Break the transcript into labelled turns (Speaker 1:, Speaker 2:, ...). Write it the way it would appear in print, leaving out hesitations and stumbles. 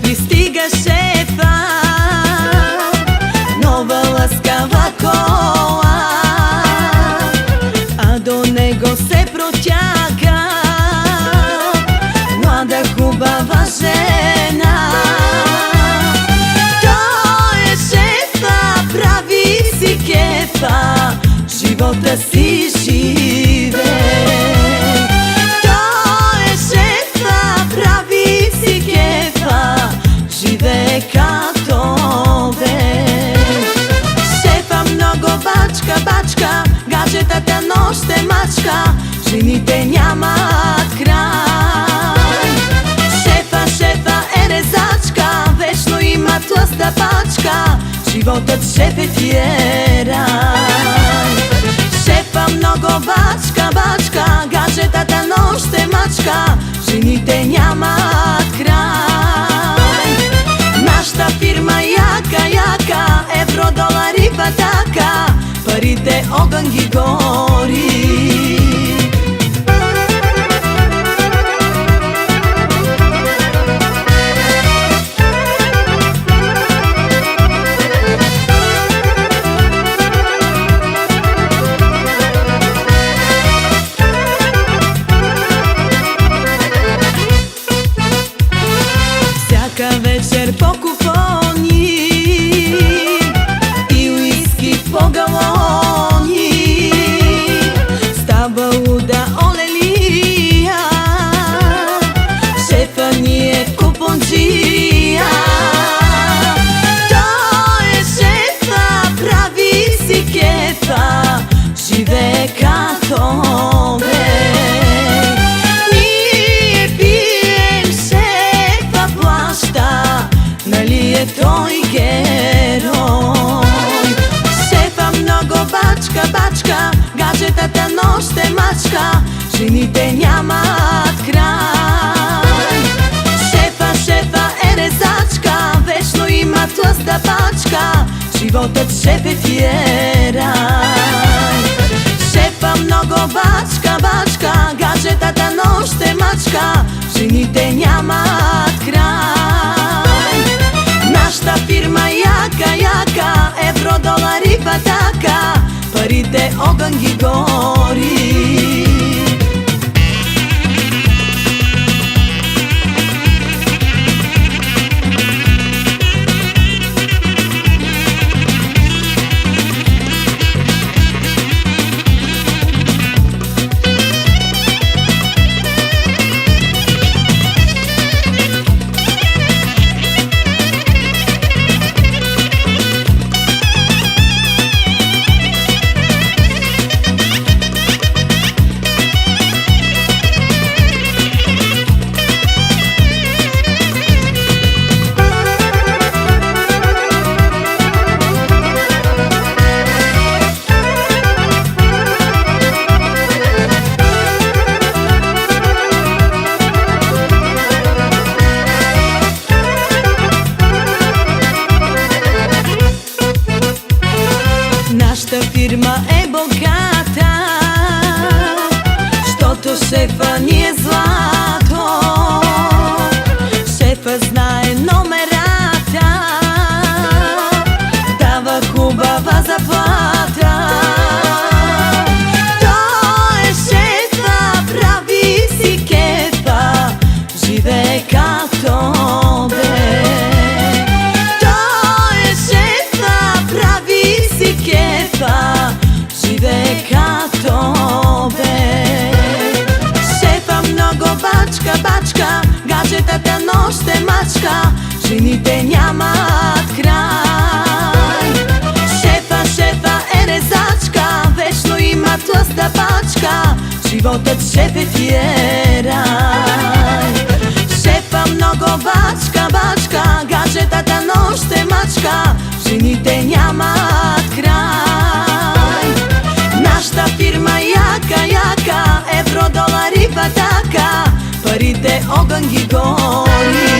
Speaker 1: пристига шефа, нова ласкава кола, а до него се протяга млада хубава жена. Тој е шефа, прави си кефа, живота си живе. Бачка, гаджетата нощте мачка, жените нямат крај. Шефа е резачка, вечно има тласта пачка, животът шеф ти е рај. Шефа много бачка, гаджетата нощте мачка, жените нямат крај. Нашата фирма јака, евро, долари, патака, парите огън ги гори. Всяка вечер по купони и уиски по галони, става луда олелия, шефа ни е купонджия. Тој е шефа, прави си кефа, живее като бе. Ние пием, шефа плаща, нали е той герой. Шефа много бачка, гаджетата нощте мачка, жените нямат крај. Шефа е резачка, вечно има тласта пачка, животът шеф ти е рај. Шефа много бачка, гаджетата нощте мачка, жените нямат крај. Нашата фирма јака, евро, долари, патака, парите огън ги гори. Нашата фирма е богата, щото шефа ни е злато. Шефа знае номерата, дава хубава заплата. Тој е шефа, прави си кефа, живее като бе. Живее като бе. Шефа много бачка, гаджетата нощте мачка, жените нямат крај. Шефа е резачка, вечно има тласта пачка, животът шеф ти е рај. Шефа много бачка, гаджетата нощте мачка, жените нямат крај. Нашата фирма јака, евро, долари, патака, парите огън ги гори.